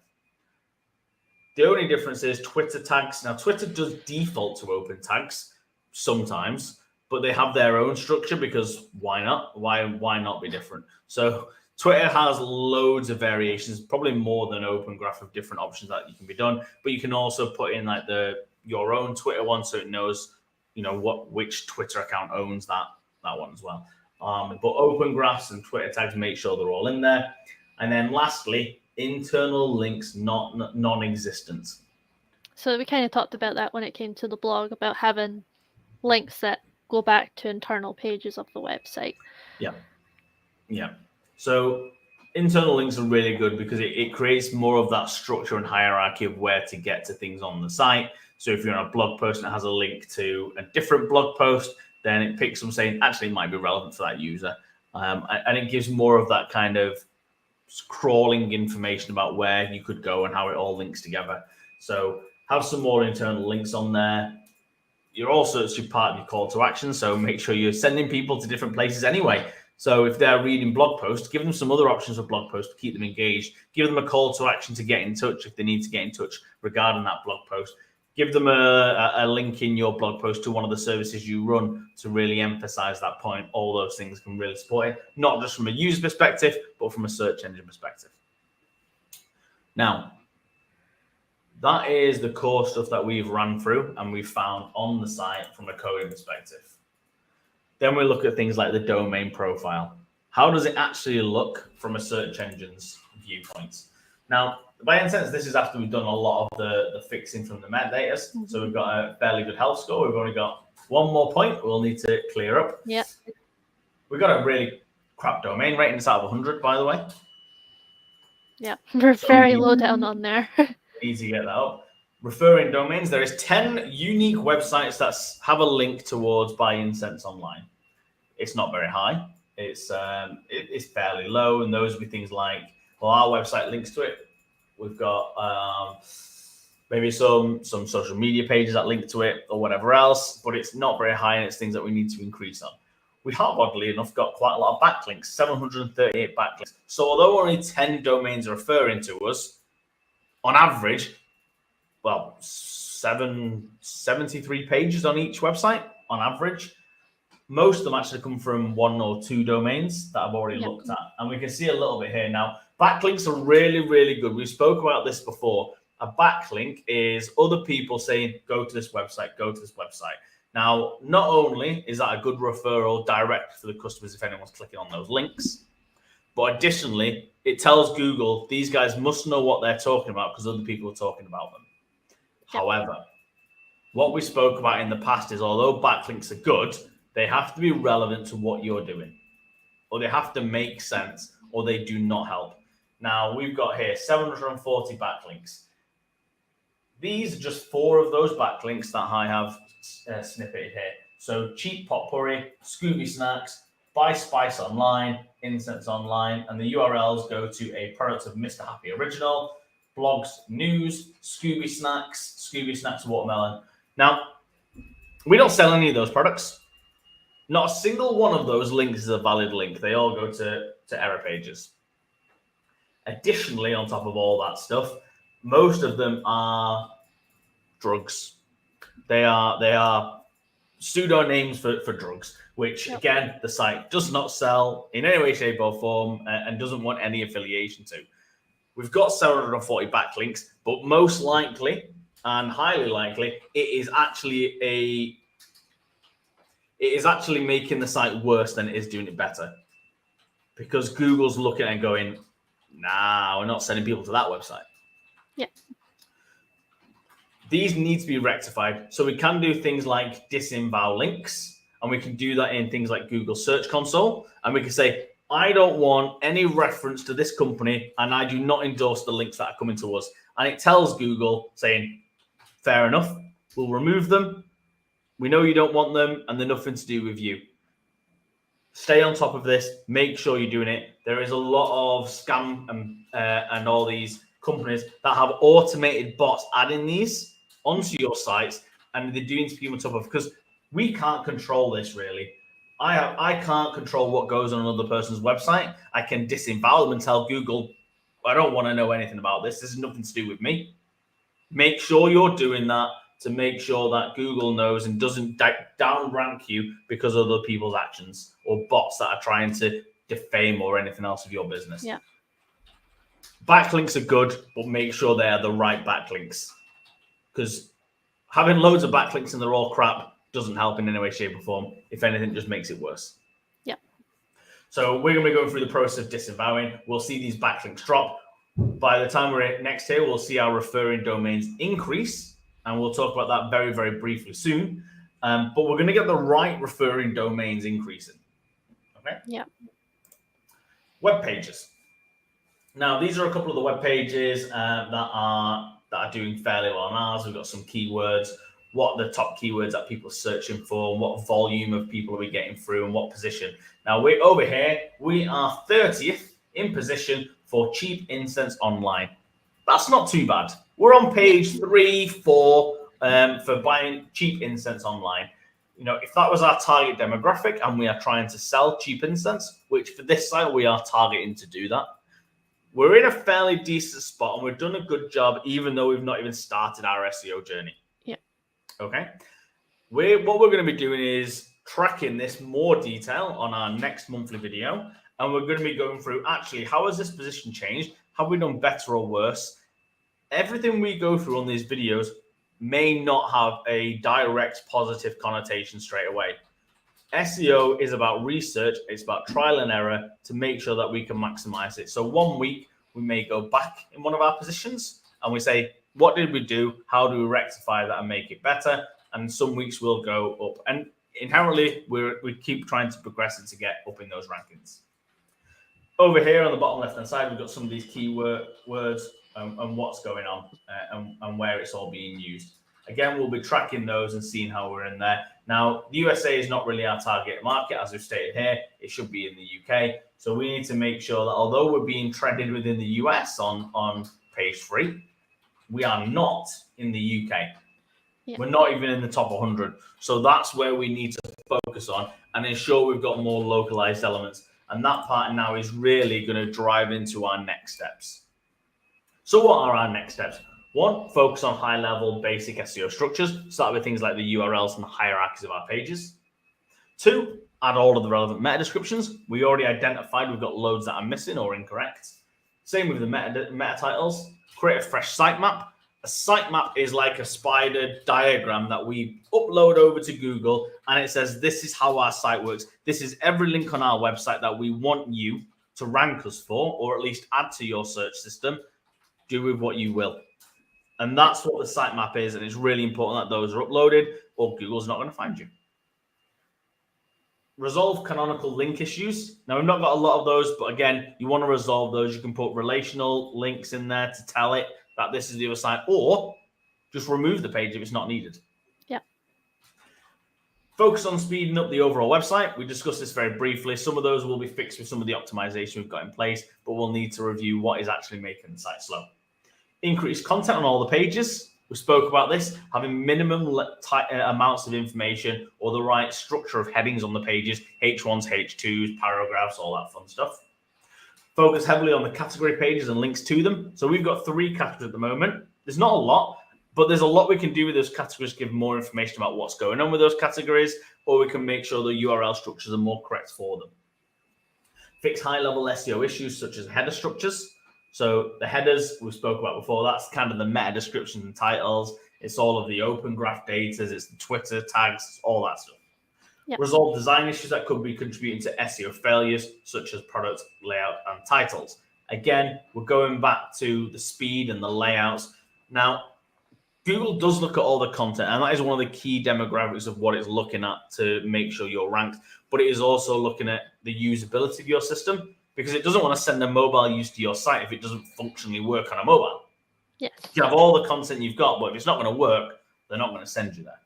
The only difference is Twitter tags. Now, Twitter does default to open tags sometimes, but they have their own structure because why not? Why not be different? So Twitter has loads of variations, probably more than Open Graph of different options that you can be done. But you can also put in like your own Twitter one, so it knows, which Twitter account owns that one as well. But Open Graphs and Twitter tags, make sure they're all in there. And then lastly, internal links non-existent. So we kind of talked about that when it came to the blog about having links that go back to internal pages of the website. Yeah. So internal links are really good because it creates more of that structure and hierarchy of where to get to things on the site. So if you're on a blog post and it has a link to a different blog post, then it picks them saying, actually, it might be relevant for that user. And it gives more of that kind of crawling information about where you could go and how it all links together. So have some more internal links on there. You're also, it's part of your call to action. So make sure you're sending people to different places anyway. So if they're reading blog posts, give them some other options for blog posts to keep them engaged. Give them a call to action to get in touch if they need to get in touch regarding that blog post. Give them a link in your blog post to one of the services you run to really emphasize that point. All those things can really support it, not just from a user perspective, but from a search engine perspective. Now, that is the core stuff that we've run through and we've found on the site from a coding perspective. Then we look at things like the domain profile. How does it actually look from a search engine's viewpoint? Now, by any sense, this is after we've done a lot of the fixing from the metadata. So we've got a fairly good health score. We've only got one more point we'll need to clear up. Yeah. We've got a really crap domain rating. It's out of 100, by the way. Yeah, we're very low down on there. Easy to get that up. referring domains. There is 10 unique websites that have a link towards Buy Incense Online. It's not very high. It's fairly low, and those would be things like, well, our website links to it. We've got maybe some social media pages that link to it or whatever else, but it's not very high, and it's things that we need to increase on. We have, oddly enough, got quite a lot of backlinks, 738 backlinks. So although only 10 domains are referring to us, on average, well, 73 pages on each website on average. Most of them actually come from 1 or 2 domains that I've already looked at. And we can see a little bit here now. Backlinks are really, really good. We spoke about this before. A backlink is other people saying, go to this website, go to this website. Now, not only is that a good referral direct for the customers if anyone's clicking on those links, but additionally, it tells Google these guys must know what they're talking about because other people are talking about them. However, what we spoke about in the past is although backlinks are good, they have to be relevant to what you're doing, or they have to make sense, or they do not help. Now, we've got here 740 backlinks. These are just 4 of those backlinks that I have snippeted here. So cheap potpourri, Scooby Snacks, Buy Spice Online, Incense Online, and the URLs go to a product of Mr. Happy Original, blogs, news, Scooby Snacks watermelon. Now, we don't sell any of those products. Not a single one of those links is a valid link. They all go to error pages. Additionally, on top of all that stuff, most of them are drugs. They are pseudo names for drugs, which again, the site does not sell in any way, shape, or form and doesn't want any affiliation to. We've got 740 backlinks, but most likely and highly likely, it is actually making the site worse than it is doing it better. Because Google's looking and going, nah, we're not sending people to that website. Yeah. These need to be rectified. So we can do things like disavow links, and we can do that in things like Google Search Console. And we can say, I don't want any reference to this company, and I do not endorse the links that are coming to us. And it tells Google saying, fair enough, we'll remove them. We know you don't want them, and they're nothing to do with you. Stay on top of this. Make sure you're doing it. There is a lot of scam and all these companies that have automated bots adding these onto your sites, and they're doing to keep on top of, because we can't control this really. I can't control what goes on another person's website. I can disavow them and tell Google, I don't want to know anything about this. This has nothing to do with me. Make sure you're doing that to make sure that Google knows and doesn't down rank you because of other people's actions or bots that are trying to defame or anything else of your business. Yeah. Backlinks are good, but make sure they are the right backlinks, because having loads of backlinks and they're all crap doesn't help in any way, shape, or form. If anything, just makes it worse. Yeah. So we're going to be going through the process of disavowing. We'll see these backlinks drop. By the time we're next here, we'll see our referring domains increase, and we'll talk about that very, very briefly soon. But we're going to get the right referring domains increasing. Okay. Yeah. Web pages. Now, these are a couple of the web pages that are doing fairly well on ours. We've got some keywords. What are the top keywords that people are searching for? What volume of people are we getting through, and what position? Now, we're over here. We are 30th in position for cheap incense online. That's not too bad. We're on page 3, 4 for buying cheap incense online. You know, if that was our target demographic and we are trying to sell cheap incense, which for this site we are targeting to do that, we're in a fairly decent spot and we've done a good job, even though we've not even started our SEO journey. Yeah. Okay. What we're going to be doing is tracking this more detail on our next monthly video. And we're going to be going through, actually, how has this position changed? Have we done better or worse? Everything we go through on these videos may not have a direct positive connotation straight away. SEO is about research. It's about trial and error to make sure that we can maximize it. So 1 week, we may go back in one of our positions and we say, what did we do? How do we rectify that and make it better? And some weeks we'll go up. And inherently, we keep trying to progress and to get up in those rankings. Over here on the bottom left-hand side, we've got some of these key words. and what's going on and where it's all being used. Again, we'll be tracking those and seeing how we're in there. Now, the USA is not really our target market, as we've stated here. It should be in the UK. So we need to make sure that although we're being trended within the US on page 3, we are not in the UK. Yeah. We're not even in the top 100. So that's where we need to focus on and ensure we've got more localized elements. And that part now is really going to drive into our next steps. So what are our next steps? 1, focus on high-level basic SEO structures. Start with things like the URLs and the hierarchies of our pages. 2, add all of the relevant meta descriptions. We already identified we've got loads that are missing or incorrect. Same with the meta titles. Create a fresh sitemap. A sitemap is like a spider diagram that we upload over to Google, and it says this is how our site works. This is every link on our website that we want you to rank us for, or at least add to your search system. Do with what you will. And that's what the sitemap is, and it's really important that those are uploaded, or Google's not going to find you. Resolve canonical link issues. Now, we've not got a lot of those, but again, you want to resolve those. You can put relational links in there to tell it that this is the other side, or just remove the page if it's not needed. Yeah. Focus on speeding up the overall website. We discussed this very briefly. Some of those will be fixed with some of the optimization we've got in place, but we'll need to review what is actually making the site slow. Increase content on all the pages. We spoke about this, having minimum amounts of information or the right structure of headings on the pages, H1s, H2s, paragraphs, all that fun stuff. Focus heavily on the category pages and links to them. So we've got 3 categories at the moment. There's not a lot, but there's a lot we can do with those categories, give more information about what's going on with those categories, or we can make sure the URL structures are more correct for them. Fix high-level SEO issues such as header structures. So the headers we spoke about before, that's kind of the meta descriptions and titles. It's all of the open graph data, it's the Twitter tags, all that stuff. Yep. Resolve design issues that could be contributing to SEO failures, such as product layout and titles. Again, we're going back to the speed and the layouts. Now, Google does look at all the content, and that is one of the key demographics of what it's looking at to make sure you're ranked. But it is also looking at the usability of your system, because it doesn't want to send a mobile use to your site if it doesn't functionally work on a mobile. Yes. You have all the content you've got, but if it's not going to work, they're not going to send you there.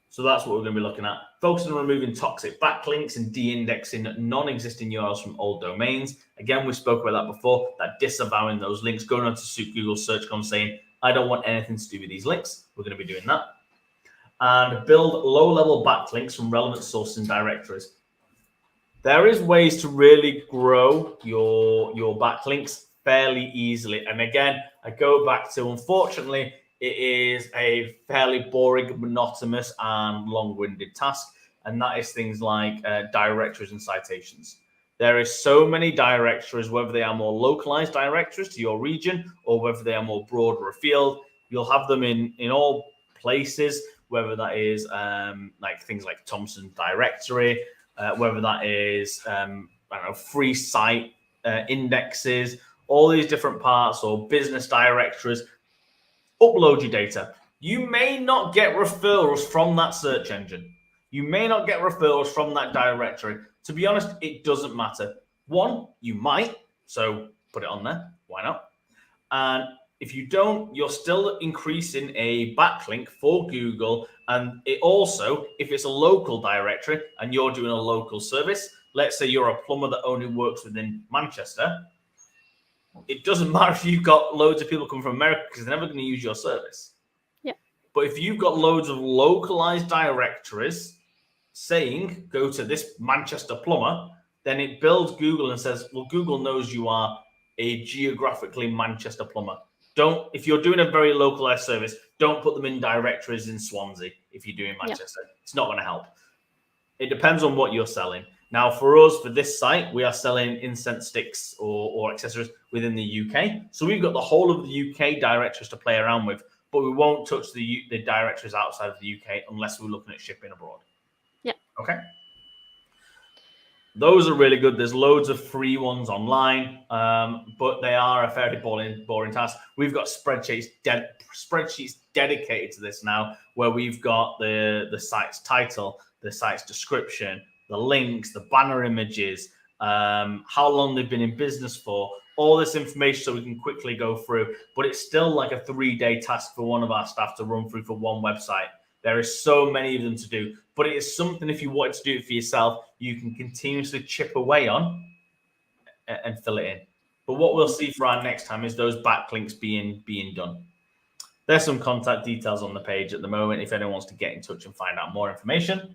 So that's what we're going to be looking at. Focusing on removing toxic backlinks and de-indexing non-existing URLs from old domains. Again, we spoke about that before, that disavowing those links, going on to Google Search Console saying, I don't want anything to do with these links. We're going to be doing that. And build low-level backlinks from relevant sources and directories. There is ways to really grow your backlinks fairly easily. And again, I go back to, unfortunately, it is a fairly boring, monotonous, and long-winded task. And that is things like directories and citations. There is so many directories, whether they are more localized directories to your region or whether they are more broader afield. You'll have them in all places, whether that is like things like Thomson directory, whether that is I don't know, free site indexes, all these different parts, or business directories. Upload your data. You may not get referrals from that search engine. You may not get referrals from that directory. To be honest, it doesn't matter. One, you might, so put it on there. Why not? And if you don't, you're still increasing a backlink for Google. And it also, if it's a local directory and you're doing a local service, let's say you're a plumber that only works within Manchester, it doesn't matter if you've got loads of people coming from America because they're never going to use your service. Yeah. But if you've got loads of localized directories saying, go to this Manchester plumber, then it builds Google and says, well, Google knows you are a geographically Manchester plumber. Don't, if you're doing a very localized service, don't put them in directories in Swansea if you're doing Manchester. Yep. It's not going to help. It depends on what you're selling. Now, for us, for this site, we are selling incense sticks or accessories within the UK. So we've got the whole of the UK directories to play around with, but we won't touch the directories outside of the UK unless we're looking at shipping abroad. Yeah. Okay. Those are really good. There's loads of free ones online, but they are a fairly boring task. We've got spreadsheets dedicated to this now, where we've got the site's title, the site's description, the links, the banner images, how long they've been in business for, all this information so we can quickly go through, but it's still like a 3-day task for one of our staff to run through for one website. There is so many of them to do, but it is something, if you wanted to do it for yourself, you can continuously chip away on and fill it in. But what we'll see for our next time is those backlinks being done. There's some contact details on the page at the moment if anyone wants to get in touch and find out more information.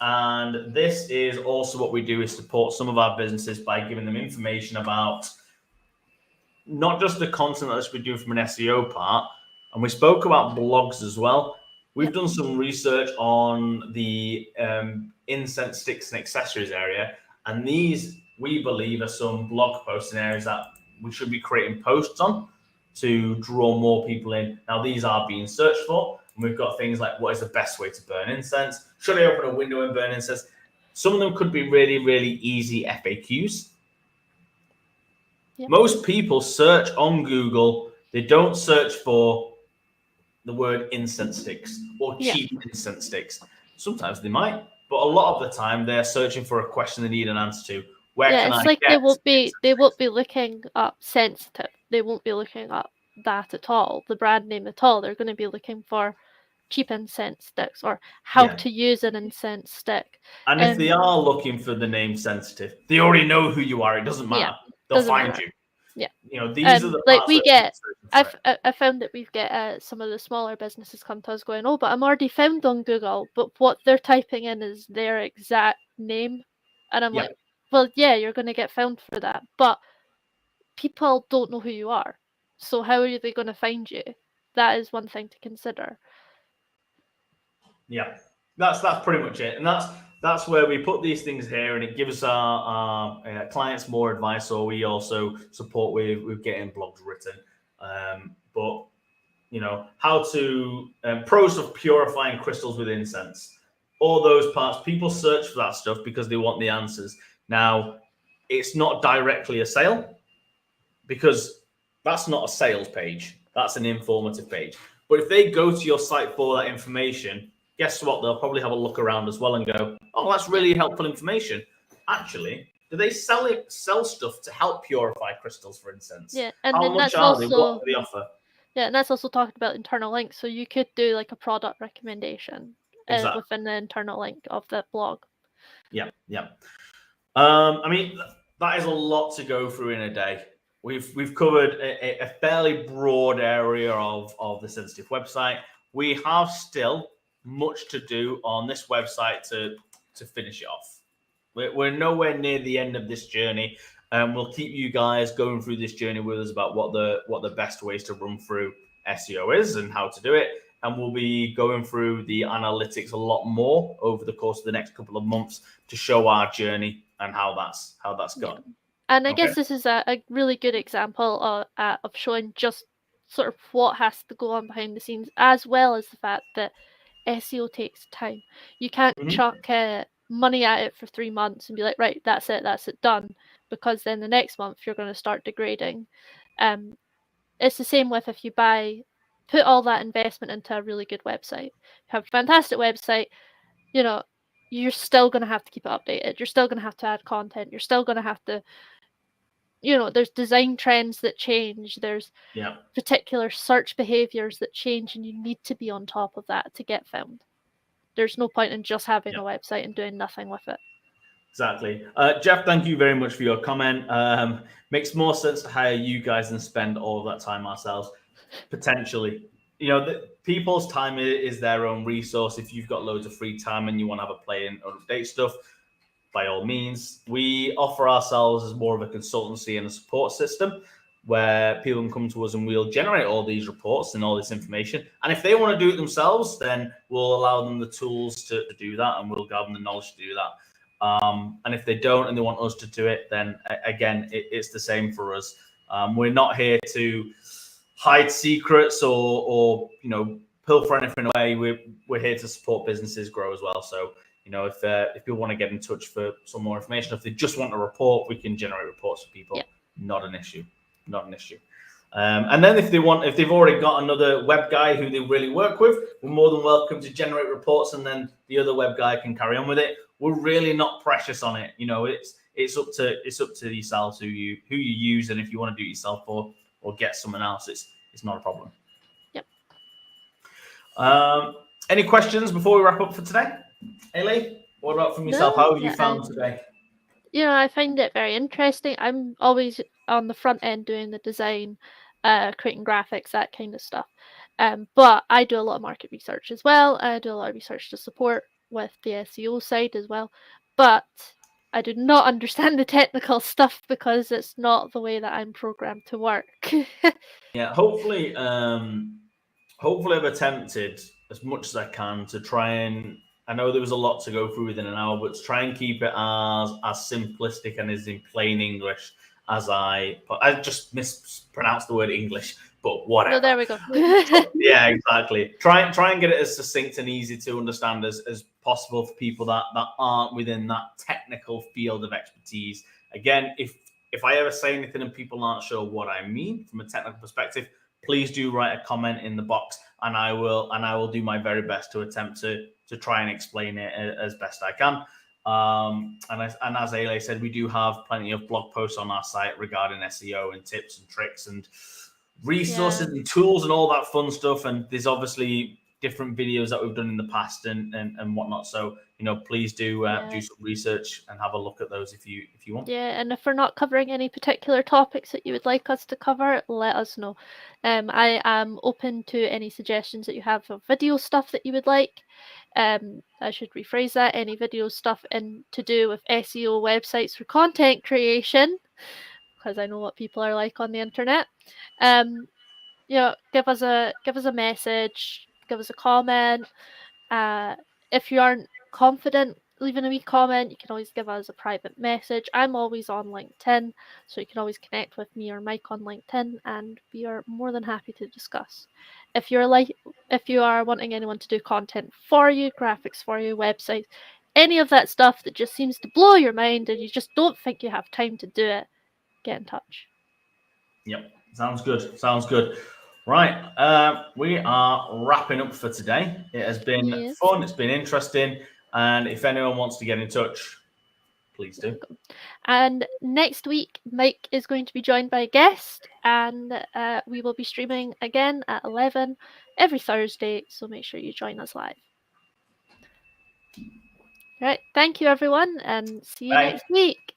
And this is also what we do, is support some of our businesses by giving them information about not just the content that we're doing from an SEO part. And we spoke about blogs as well. We've done some research on the incense sticks and accessories area. And these, we believe, are some blog posts in areas that we should be creating posts on to draw more people in. Now, these are being searched for. And we've got things like, what is the best way to burn incense? Should I open a window and burn incense? Some of them could be really, really easy FAQs. Yep. Most people search on Google. They don't search for the word incense sticks or cheap incense sticks. Sometimes they might, but a lot of the time they're searching for a question they need an answer to. Where can I get? They won't be looking up sensitive. They won't be looking up that at all, the brand name at all. They're going to be looking for cheap incense sticks or how to use an incense stick. And if they are looking for the name sensitive, they already know who you are. It doesn't matter. They'll find you. Yeah. You know, these are the like we get. I found that we've get some of the smaller businesses come to us going, oh, but I'm already found on Google, but what they're typing in is their exact name, and I'm like, well, yeah, you're going to get found for that, but people don't know who you are, so how are they going to find you? That is one thing to consider. Yeah, that's pretty much it, and that's where we put these things here, and it gives our clients more advice, or we also support with getting blogs written. But you know, how to pros of purifying crystals with incense, all those parts. People search for that stuff because they want the answers. Now, it's not directly a sale because that's not a sales page. That's an informative page. But if they go to your site for that information, guess what? They'll probably have a look around as well and go, oh, that's really helpful information. Actually, do they sell stuff to help purify crystals, for instance? Yeah, and how then much that's are they? also, what do they offer? Yeah, and that's also talking about internal links. So you could do like a product recommendation within the internal link of the blog. Yeah. I mean, that is a lot to go through in a day. We've covered a fairly broad area of the sensitive website. We have still much to do on this website to finish it off. We're nowhere near the end of this journey, and we'll keep you guys going through this journey with us about what the best ways to run through SEO is and how to do it. And we'll be going through the analytics a lot more over the course of the next couple of months to show our journey and how that's gone. Yeah. And I guess this is a really good example of showing just sort of what has to go on behind the scenes, as well as the fact that SEO takes time. You can't chuck money at it for 3 months and be like, right, that's it, done. Because then the next month you're going to start degrading. It's the same with if you put all that investment into a really good website. You have a fantastic website, you know, you're still going to have to keep it updated. You're still going to have to add content. You're still going to have to, you know, there's design trends that change. There's particular search behaviors that change, and you need to be on top of that to get found. There's no point in just having a website and doing nothing with it. Exactly. Jeff, thank you very much for your comment. Makes more sense to hire you guys than spend all of that time ourselves, potentially. You know, people's time is their own resource. If you've got loads of free time and you want to have a play and update stuff, by all means. We offer ourselves as more of a consultancy and a support system where people can come to us and we'll generate all these reports and all this information. And if they want to do it themselves, then we'll allow them the tools to do that, and we'll give them the knowledge to do that. And if they don't and they want us to do it, then again, it's the same for us. We're not here to hide secrets or you know, pilfer anything away. We're here to support businesses grow as well. So, you know, if people want to get in touch for some more information, if they just want a report, we can generate reports for people. Not an issue. And then if they've already got another web guy who they really work with, we're more than welcome to generate reports, and then the other web guy can carry on with it. We're really not precious on it. You know, it's up to yourselves who you use, and if you want to do it yourself or get someone else, it's not a problem. Yep. Any questions before we wrap up for today? Ailey, what about from yourself? How have you found today? I find it very interesting. I'm always on the front end doing the design, creating graphics, that kind of stuff. But I do a lot of market research as well. I do a lot of research to support with the SEO side as well. But I do not understand the technical stuff because it's not the way that I'm programmed to work. Yeah, hopefully I've attempted as much as I can to try and, I know there was a lot to go through within an hour, but to try and keep it as simplistic and as in plain English as I just mispronounced the word English, but whatever. No, there we go. Yeah, exactly. Try and get it as succinct and easy to understand as possible for people that aren't within that technical field of expertise. Again, if I ever say anything and people aren't sure what I mean from a technical perspective, please do write a comment in the box, and I will do my very best to attempt to try and explain it as best I can. And as Ailey said, we do have plenty of blog posts on our site regarding SEO and tips and tricks and resources and tools and all that fun stuff. And there's obviously different videos that we've done in the past and whatnot. So, please do some research and have a look at those if you want. Yeah, and if we're not covering any particular topics that you would like us to cover, let us know. I am open to any suggestions that you have of video stuff that you would like. I should rephrase that. Any video stuff to do with SEO websites for content creation, because I know what people are like on the internet. Give us a message, give us a comment. If you aren't confident leaving a wee comment, you can always give us a private message. I'm always on LinkedIn, so you can always connect with me or Mike on LinkedIn, and we are more than happy to discuss. If you are wanting anyone to do content for you, graphics for you, websites, any of that stuff that just seems to blow your mind and you just don't think you have time to do it, get in touch. Yep, sounds good. Right, we are wrapping up for today. It has been fun, it's been interesting, and if anyone wants to get in touch, please do. And next week, Mike is going to be joined by a guest, and we will be streaming again at 11 every Thursday, so make sure you join us live. All right, thank you everyone, and see you next week.